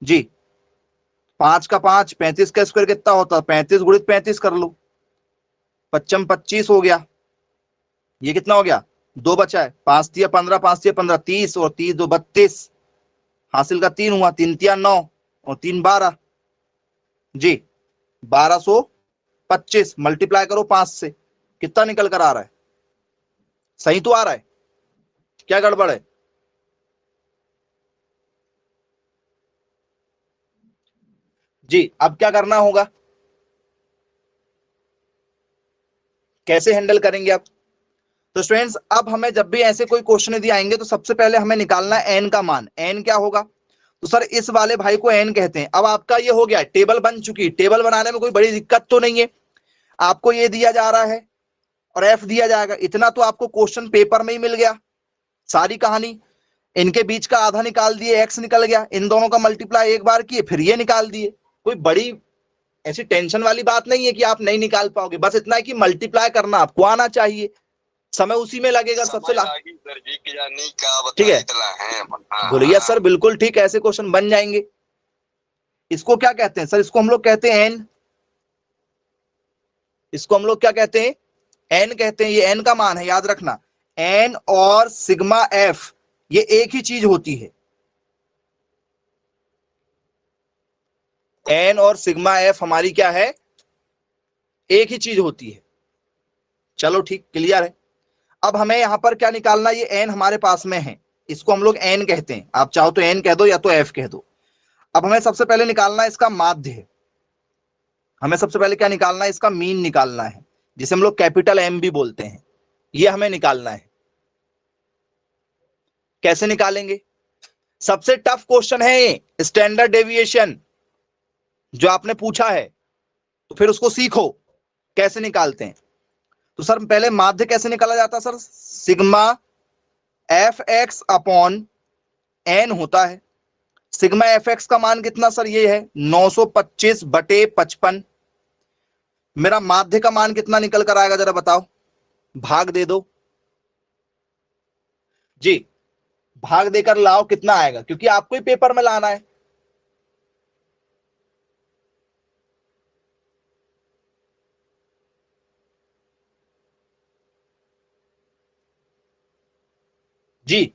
जी। 5 का 5, 35 का स्क्वायर कितना होता है? 35 गुणित 35 कर लो, 55 25 हो गया। ये कितना हो गया? 2 बचा है। 5 तिया 15, 5 तिया 15, 30 और 30 2 32। हासिल का 3 हुआ, 3 तिया 9 और 3 12 जी। 1225 मल्टीप्लाई करो 5 से, कितना निकल कर आ रहा है? सही तो आ रहा है, क्या गड़बड़ है? जी, अब क्या करना होगा, कैसे हैंडल करेंगे आप? तो स्टूडेंट्स, अब हमें जब भी ऐसे कोई क्वेश्चन यदि आएंगे तो सबसे पहले हमें निकालना है एन का मान। एन क्या होगा? तो सर इस वाले भाई को एन कहते हैं। अब आपका ये हो गया, टेबल बन चुकी। टेबल बनाने में कोई बड़ी दिक्कत तो नहीं है। आपको ये दिया जा रहा है और एफ दिया जाएगा, इतना तो आपको क्वेश्चन पेपर में ही मिल गया। सारी कहानी, इनके बीच का आधा निकाल दिए, एक्स निकल गया। इन दोनों का मल्टीप्लाई एक बार किए, फिर ये निकाल दिए। कोई बड़ी ऐसी टेंशन वाली बात नहीं है कि आप नहीं निकाल पाओगे। बस इतना है कि मल्टीप्लाई करना आपको आना चाहिए, समय उसी में लगेगा सबसे ठीक है। बोलिए सर, बिल्कुल ठीक, ऐसे क्वेश्चन बन जाएंगे। इसको क्या कहते हैं सर? इसको हम लोग कहते हैं एन। इसको हम लोग क्या कहते हैं? एन कहते हैं। ये एन का मान है, याद रखना। एन और सिग्मा एफ ये एक ही चीज होती है। एन और सिग्मा एफ हमारी क्या है? एक ही चीज होती है। चलो ठीक, क्लियर है। अब हमें यहां पर क्या निकालना? ये एन हमारे पास में है, इसको हम लोग एन कहते हैं। आप चाहो तो एन कह दो या तो एफ कह दो। अब हमें सबसे पहले निकालना है इसका माध्य है। हमें सबसे पहले क्या निकालना है? इसका मीन निकालना है, जिसे हम लोग कैपिटल एम भी बोलते हैं। ये हमें निकालना है। कैसे निकालेंगे? सबसे टफ क्वेश्चन है ये, स्टैंडर्ड डेविएशन जो आपने पूछा है, तो फिर उसको सीखो कैसे निकालते हैं। तो सर पहले माध्य कैसे निकाला जाता है sir? Sigma f x upon n होता है। सिग्मा एफ एक्स का मान कितना सर? ये है 925/55। मेरा माध्य का मान कितना निकल कर आएगा जरा बताओ? भाग दे दो जी, भाग देकर लाओ, कितना आएगा? क्योंकि आपको ही पेपर में लाना है। जी,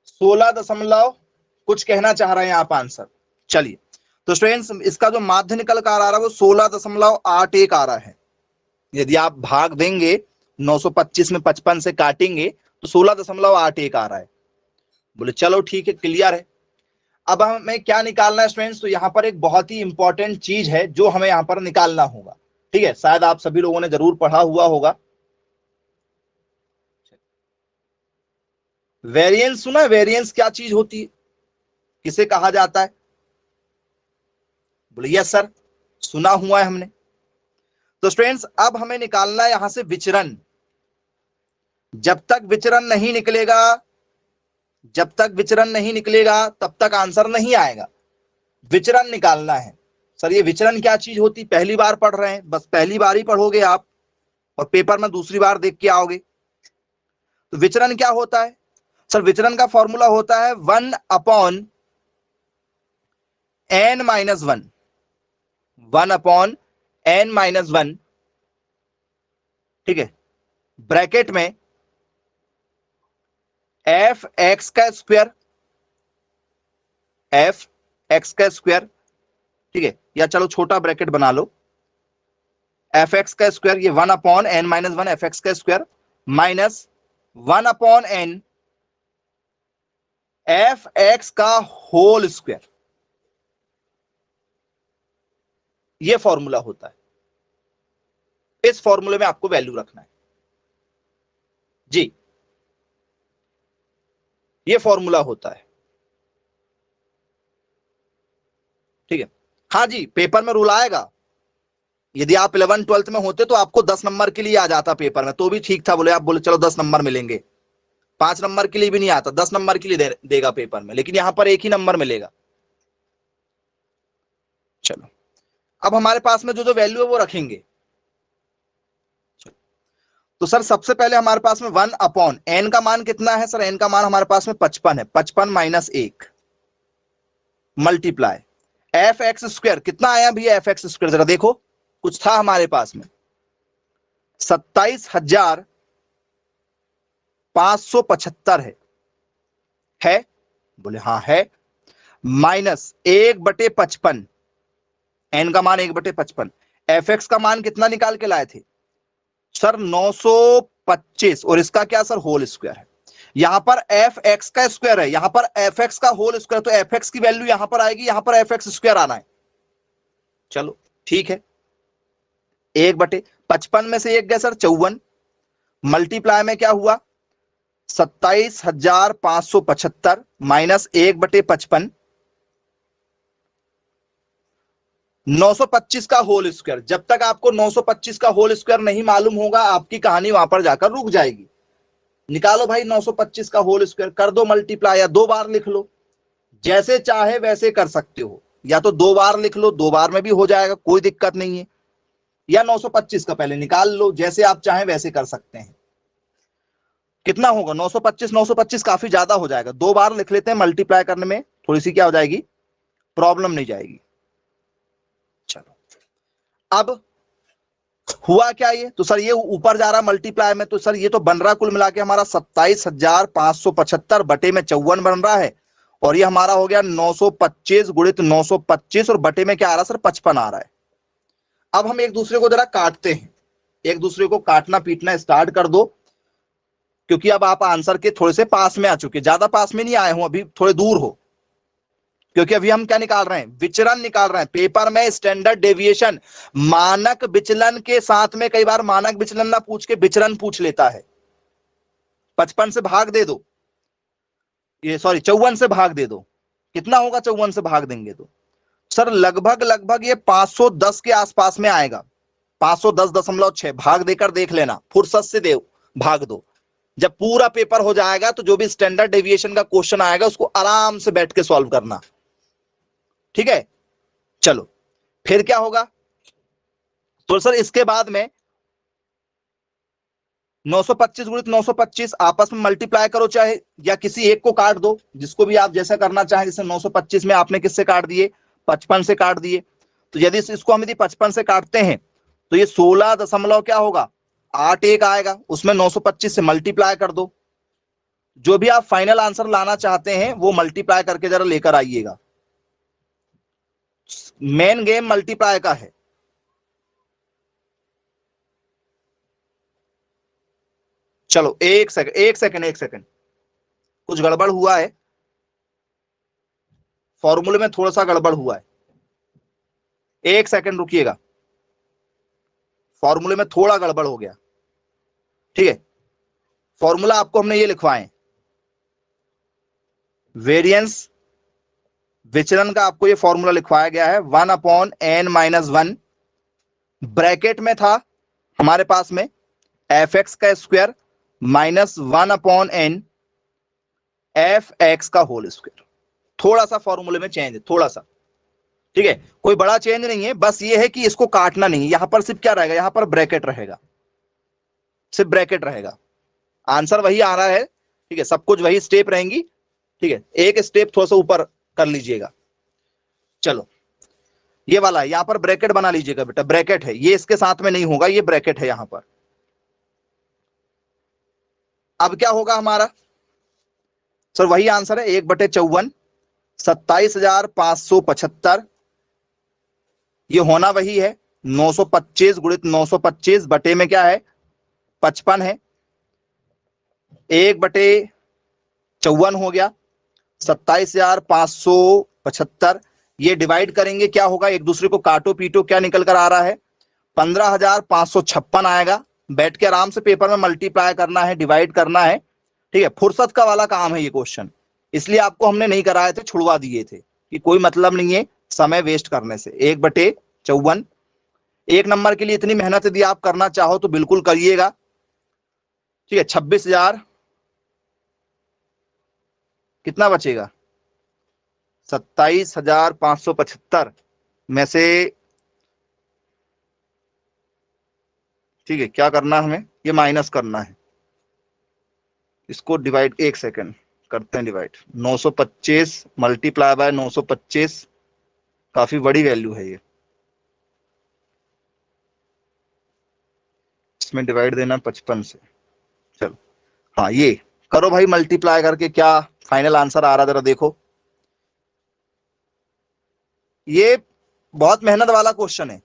सोलह दशमलव कुछ कहना चाह रहे हैं आप आंसर। चलिए, तो स्टूडेंट्स इसका जो माध्य निकल कर आ रहा है वो 16.81 आ रहा है। यदि आप भाग देंगे 925 में 55 से काटेंगे तो 16.81 आ रहा है। बोले चलो ठीक है, क्लियर है। अब हमें क्या निकालना है स्टूडेंट्स? तो यहाँ पर एक बहुत ही इंपॉर्टेंट चीज है जो हमें यहाँ पर निकालना होगा। ठीक है, शायद आप सभी लोगों ने जरूर पढ़ा हुआ होगा। वेरिएंस सुना है? वेरिएंस क्या चीज होती है? किसे कहा जाता है? बोले यस सर, सुना हुआ है हमने। तो स्टूडेंट्स अब हमें निकालना है यहां से विचरण। जब तक विचरण नहीं निकलेगा, जब तक विचरण नहीं निकलेगा तब तक आंसर नहीं आएगा। विचरण निकालना है। सर ये विचरण क्या चीज होती, पहली बार पढ़ रहे हैं, बस पहली बार ही पढ़ोगे आप और पेपर में दूसरी बार देख के आओगे। तो विचरण क्या होता है? सर विचरण का फॉर्मूला होता है 1/n-1, 1/n-1, ठीक है, ब्रैकेट में एफ एक्स का स्क्वायर, एफ एक्स का स्क्वायर, ठीक है, या चलो छोटा ब्रैकेट बना लो, एफ एक्स का स्क्वायर, ये 1/n-1 एफ एक्स का square minus 1/n F x का होल स्क्वायर। ये फॉर्मूला होता है। इस फॉर्मूले में आपको वैल्यू रखना है जी, ये फॉर्मूला होता है, ठीक है। हाँ जी, पेपर में रूल आएगा। यदि आप 11th-12th में होते तो आपको 10 नंबर के लिए आ जाता पेपर में, तो भी ठीक था, बोले आप बोले चलो 10 नंबर मिलेंगे। 5 नंबर के लिए भी नहीं आता, 10 नंबर के लिए देगा पेपर में, लेकिन यहां पर एक ही नंबर मिलेगा। चलो अब हमारे पास में जो जो वैल्यू है वो रखेंगे। तो सर सबसे पहले हमारे पास में 1/n का मान कितना है? सर n का मान हमारे पास में 55 है, 55 minus 1 multiply F x square, कितना आया भैया एफ एक्स स्क्वायर, जरा देखो, कुछ था हमारे पास में 27,575 है? बोले हाँ है, माइनस 1/55, एन का मान 1/55, एफ एक्स का मान कितना निकाल के लाए थे सर? 925, और इसका क्या सर? होल स्क्वायर है। यहां पर एफ एक्स का स्क्वायर है, यहां पर एफ एक्स का होल स्क्वायर, तो एफ एक्स की वैल्यू यहां पर आएगी, यहां पर एफ एक्स स्क्वायर आना है। चलो ठीक है, 1/55 में से 1 गया सर 54, मल्टीप्लाई में क्या हुआ 27,575 माइनस 1/55, 925 का होल स्क्वायर। जब तक आपको 925 का होल स्क्वायर नहीं मालूम होगा आपकी कहानी वहां पर जाकर रुक जाएगी। निकालो भाई 925 का होल स्क्वायर, कर दो मल्टीप्लाई, या 2 बार लिख लो, जैसे चाहे वैसे कर सकते हो, या तो 2 बार लिख लो, 2 बार में भी हो जाएगा, कोई दिक्कत नहीं है, या 925 का पहले निकाल लो, जैसे आप चाहें वैसे कर सकते हैं। कितना होगा 925? 925 काफी ज्यादा हो जाएगा, 2 बार लिख लेते हैं, मल्टीप्लाई करने में थोड़ी सी क्या हो जाएगी, प्रॉब्लम नहीं जाएगी। चलो अब हुआ क्या ये, तो सर ये ऊपर जा रहा मल्टीप्लाई में, तो सर ये तो बन रहा कुल मिला के हमारा 27,575 बटे में 54 बन रहा है, और ये हमारा हो गया 925 गुणित 925, और बटे में क्या आ रहा सर? 55 आ रहा है। अब हम एक दूसरे को जरा काटते हैं, एक दूसरे को काटना पीटना स्टार्ट कर दो, क्योंकि अब आप आंसर के थोड़े से पास में आ चुके, ज्यादा पास में नहीं आए हो, अभी थोड़े दूर हो, क्योंकि अभी हम क्या निकाल रहे हैं? विचरण निकाल रहे हैं। पेपर में स्टैंडर्ड डेविएशन, मानक विचलन के साथ में कई बार मानक विचलन ना पूछ के विचरण पूछ लेता है। 55 से भाग दे दो, ये सॉरी 54 से भाग दे दो, कितना होगा 54 से भाग देंगे तो सर लगभग लगभग ये 510 के आसपास में आएगा, 510.6। भाग देकर देख लेना, फुर्सत से दे भाग दो। जब पूरा पेपर हो जाएगा तो जो भी स्टैंडर्ड डेविएशन का क्वेश्चन आएगा उसको आराम से बैठ के सॉल्व करना, ठीक है। चलो फिर क्या होगा, तो सर इसके बाद में 925 गुणित 925 आपस में मल्टीप्लाई करो, चाहे या किसी एक को काट दो, जिसको भी आप जैसा करना चाहें। जैसे 925 में आपने किससे काट दिए? 55 से काट दिए। तो यदि इसको हम यदि 55 से काटते हैं तो ये 16 दशमलव क्या होगा 81 आएगा, उसमें 925 से मल्टीप्लाई कर दो। जो भी आप फाइनल आंसर लाना चाहते हैं वो मल्टीप्लाई करके जरा लेकर आइएगा। मेन गेम मल्टीप्लाई का है। चलो एक सेकंड, कुछ गड़बड़ हुआ है, फॉर्मूले में थोड़ा सा गड़बड़ हुआ है, एक सेकंड रुकिएगा, फॉर्मूले में थोड़ा गड़बड़ हो गया, ठीक है। फॉर्मूला आपको हमने ये लिखवाए, वेरिएंस विचलन का आपको ये फॉर्मूला लिखवाया गया है 1/n-1, ब्रैकेट में था हमारे पास में fx का स्क्वायर -1/n fx का होल स्क्वायर। थोड़ा सा फॉर्मूले में चेंज है, थोड़ा सा, ठीक है, कोई बड़ा चेंज नहीं है, बस ये है कि इसको काटना नहीं है। यहां पर सिर्फ क्या रहेगा, यहां पर ब्रैकेट रहेगा, सिर्फ ब्रैकेट रहेगा। आंसर वही आ रहा है, ठीक है, सब कुछ वही स्टेप रहेंगी, ठीक है, एक स्टेप थोड़ा सा ऊपर कर लीजिएगा। चलो ये वाला है, यहां पर ब्रैकेट बना लीजिएगा बेटा, ब्रैकेट है ये, इसके साथ में नहीं होगा, ये ब्रैकेट है यहां पर। अब क्या होगा हमारा सर, वही आंसर है 1/54, 27,575। ये होना वही है 925 गुणित 925 बटे में क्या है 55 है, 1/54 हो गया, 27,575। ये डिवाइड करेंगे क्या होगा, एक दूसरे को काटो पीटो, क्या निकल कर आ रहा है 15,556 आएगा। बैठ के आराम से पेपर में मल्टीप्लाई करना है, डिवाइड करना है, ठीक है, फुर्सत का वाला काम है ये क्वेश्चन, इसलिए आपको हमने नहीं कराए थे, छुड़वा दिए थे कि कोई मतलब नहीं है समय वेस्ट करने से। 1/54, एक नंबर के लिए इतनी मेहनत यदि आप करना चाहो तो बिल्कुल करिएगा, ठीक है। 26,000 कितना बचेगा, 27,575 में से, ठीक है, क्या करना हमें, ये माइनस करना है, इसको डिवाइड, एक सेकंड करते हैं डिवाइड, 925 मल्टीप्लाई बाय 925, काफी बड़ी वैल्यू है ये, इसमें डिवाइड देना 55 से। चलो हाँ, ये करो भाई मल्टीप्लाई करके, क्या फाइनल आंसर आ रहा जरा देखो। ये बहुत मेहनत वाला क्वेश्चन है,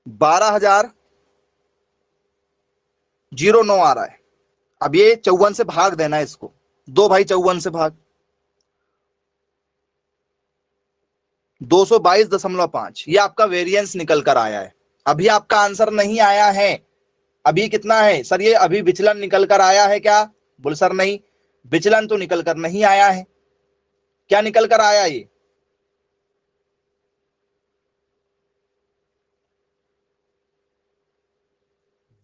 12,009 आ रहा है। अब ये 54 से भाग देना है इसको, 2 भाई 54 से भाग, 222.5, ये आपका वेरिएंस निकल कर आया है। अभी आपका आंसर नहीं आया है, अभी कितना है सर, ये अभी विचलन निकल कर आया है क्या, बोल सर नहीं, विचलन तो निकल कर नहीं आया है। क्या निकल कर आया, ये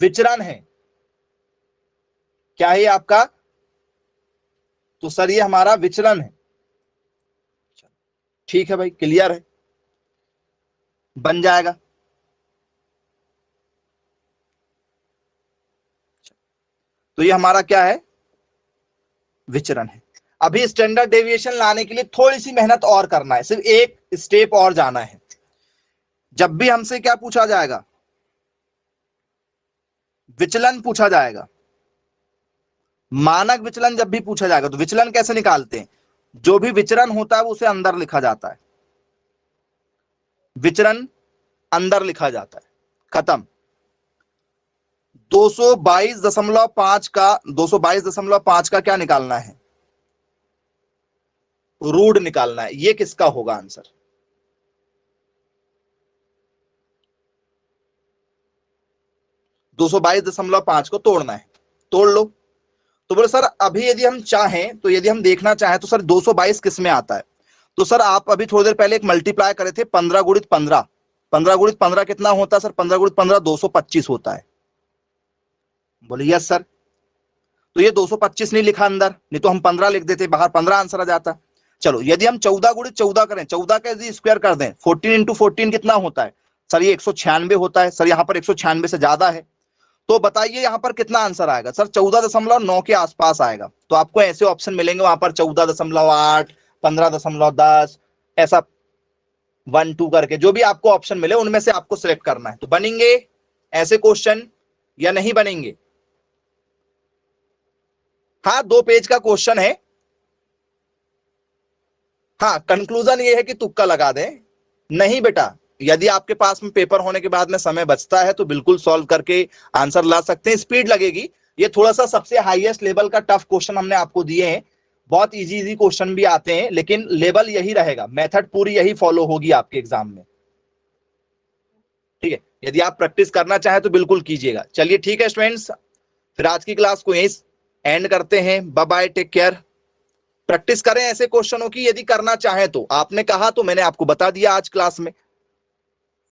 विचरण है, क्या है आपका, तो सर ये हमारा विचलन है। ठीक है भाई, क्लियर है, बन जाएगा। तो ये हमारा क्या है, विचरण है। अभी स्टैंडर्ड डेविएशन लाने के लिए थोड़ी सी मेहनत और करना है, सिर्फ एक स्टेप और जाना है। जब भी हमसे क्या पूछा जाएगा, विचलन पूछा जाएगा, मानक विचलन जब भी पूछा जाएगा, तो विचलन कैसे निकालते हैं, जो भी विचरण होता है वो उसे अंदर लिखा जाता है, विचरण अंदर लिखा जाता है, खत्म। 222.5 का क्या निकालना है, रूट निकालना है। ये किसका होगा आंसर, 222.5 को तोड़ना है, तोड़ लो। तो बोले सर अभी यदि हम चाहें, तो यदि हम देखना चाहें तो सर 222 किस में आता है, तो सर आप अभी थोड़ी देर पहले एक मल्टीप्लाई करे थे 15 गुणित 15, 15 गुणित 15 कितना होता है सर, 15 गुणित 15 225 होता है। बोले यस सर, तो ये 225 नहीं लिखा अंदर, नहीं तो हम 15 लिख देते, बाहर 15 आंसर आ जाता। चलो यदि हम 14 गुणित 14 करें, 14 का यदि स्क्वायर कर दें, 14 इंटू 14 कितना होता है सर, ये 196 होता है सर, यहाँ पर 196 से ज्यादा है, तो बताइए यहाँ पर कितना आंसर आएगा सर, 14.9 के आसपास आएगा। तो आपको ऐसे ऑप्शन मिलेंगे वहां पर 14.8, 15.10, ऐसा 1 2 करके, जो भी आपको ऑप्शन मिले उनमें से आपको सिलेक्ट करना है। तो बनेंगे ऐसे क्वेश्चन या नहीं बनेंगे, हाँ 2 पेज का क्वेश्चन है, हाँ कंक्लूजन ये है कि तुक्का लगा दें, नहीं बेटा, यदि आपके पास में पेपर होने के बाद में समय बचता है तो बिल्कुल सॉल्व करके आंसर ला सकते हैं, स्पीड लगेगी। ये थोड़ा सा सबसे हाईएस्ट लेवल का टफ क्वेश्चन हमने आपको दिए हैं, बहुत इजी इजी क्वेश्चन भी आते हैं, लेकिन लेवल यही रहेगा, मेथड पूरी यही फॉलो होगी आपके एग्जाम में, ठीक है। यदि आप प्रैक्टिस करना चाहें तो बिल्कुल कीजिएगा। चलिए ठीक है स्टूडेंट्स, फिर आज की क्लास को यहीं एंड करते हैं, bye bye, take care. Practice करें ऐसे क्वेश्चनों की, यदि करना चाहें तो। आपने कहा तो मैंने आपको बता दिया आज क्लास में,